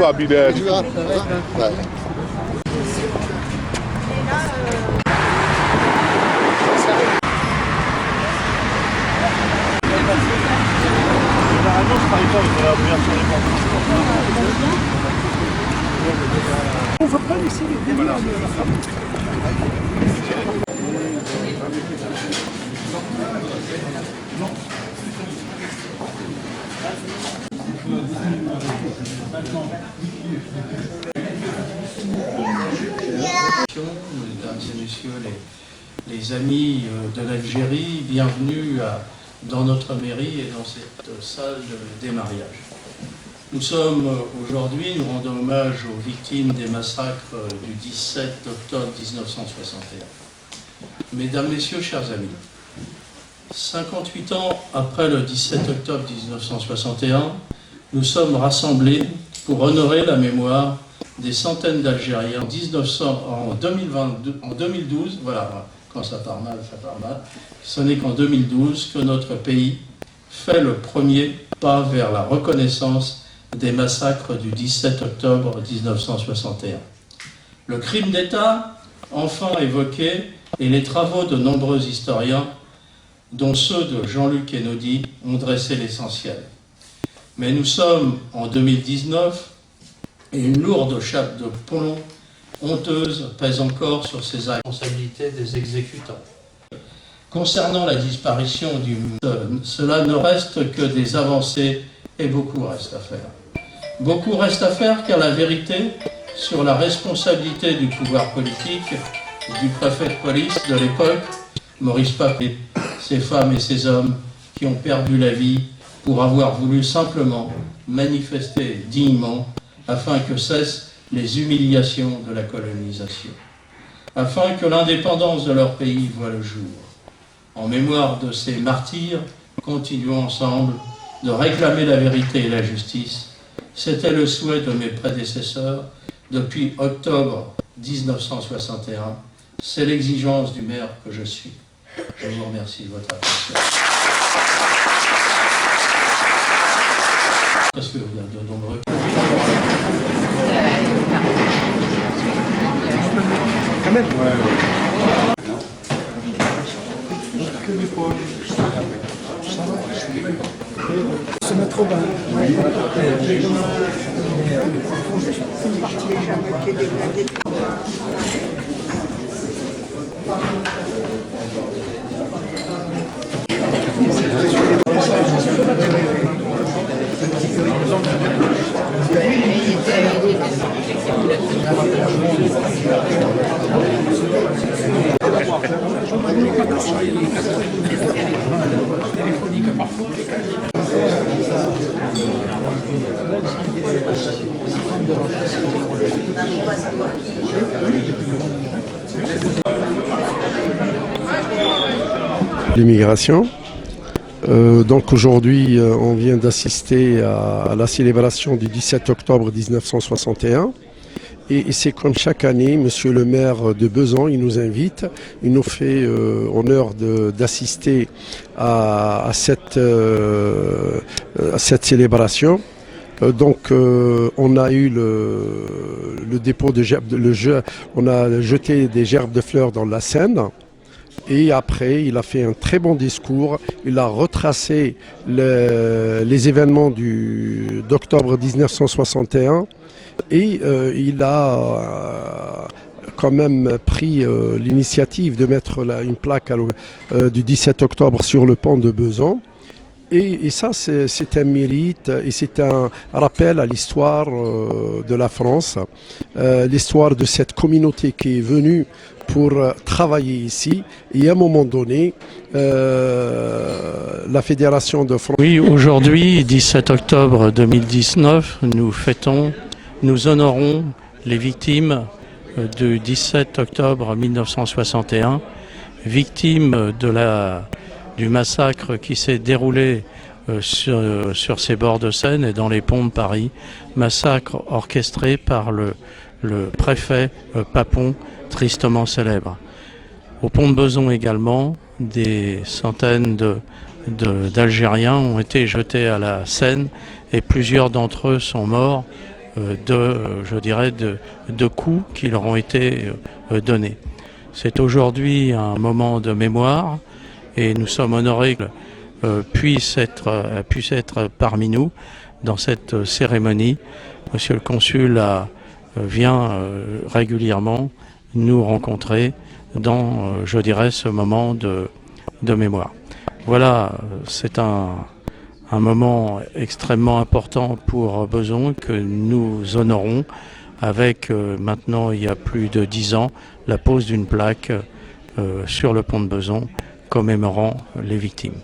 pas, Bilal. Tu verras après, ouais. Généralement, je travaille pas avec la première sur les banques. On va pas laisser les débats. Mesdames et messieurs les amis de l'Algérie, bienvenue dans notre mairie et dans cette salle des mariages. Nous sommes aujourd'hui, nous rendons hommage aux victimes des massacres du 17 octobre 1961. Mesdames, Messieurs, chers amis, 58 ans après le 17 octobre 1961, nous sommes rassemblés pour honorer la mémoire des centaines d'Algériens en 2012, voilà, quand ça part mal, ce n'est qu'en 2012 que notre pays fait le premier pas vers la reconnaissance des massacres du 17 octobre 1961. Le crime d'État, enfin évoqué, et les travaux de nombreux historiens, dont ceux de Jean-Luc Einaudi, ont dressé l'essentiel. Mais nous sommes en 2019 et une lourde chape de plomb honteuse pèse encore sur ces responsabilités des exécutants. Concernant la disparition du monde, cela ne reste que des avancées et beaucoup reste à faire. Beaucoup reste à faire car la vérité sur la responsabilité du pouvoir politique, du préfet de police de l'époque, Maurice Papet, ces femmes et ces hommes qui ont perdu la vie pour avoir voulu simplement manifester dignement afin que cessent les humiliations de la colonisation, afin que l'indépendance de leur pays voie le jour. En mémoire de ces martyrs, continuons ensemble de réclamer la vérité et la justice. C'était le souhait de mes prédécesseurs depuis octobre 1961. C'est l'exigence du maire que je suis. Je vous remercie de votre attention. Parce que vous avez de nombreux... Quand même. Se mettre au bain. L'immigration. Donc aujourd'hui, on vient d'assister à la célébration du 17 octobre 1961. Et c'est comme chaque année, monsieur le maire de Besançon, il nous invite, il nous fait honneur d'assister à cette célébration. Donc on a eu le dépôt de gerbes, on a jeté des gerbes de fleurs dans la Seine. Et après, il a fait un très bon discours. Il a retracé les événements d'octobre 1961 et il a quand même pris l'initiative de mettre une plaque du 17 octobre sur le pont de Besançon. Et ça, c'est un mérite et c'est un rappel à l'histoire de la France, l'histoire de cette communauté qui est venue pour travailler ici. Et à un moment donné, la Fédération de France... Oui, aujourd'hui, 17 octobre 2019, nous honorons les victimes du 17 octobre 1961, victimes du massacre qui s'est déroulé sur ces bords de Seine et dans les ponts de Paris, massacre orchestré par le préfet Papon, tristement célèbre. Au pont de Besançon également, des centaines d'Algériens ont été jetés à la Seine et plusieurs d'entre eux sont morts de coups qui leur ont été donnés. C'est aujourd'hui un moment de mémoire et nous sommes honorés que puisse être parmi nous dans cette cérémonie. Monsieur le consul vient régulièrement nous rencontrer dans, ce moment de mémoire. Voilà, c'est un moment extrêmement important pour Besançon que nous honorons avec maintenant, il y a plus de 10 ans, la pose d'une plaque sur le pont de Besançon commémorant les victimes.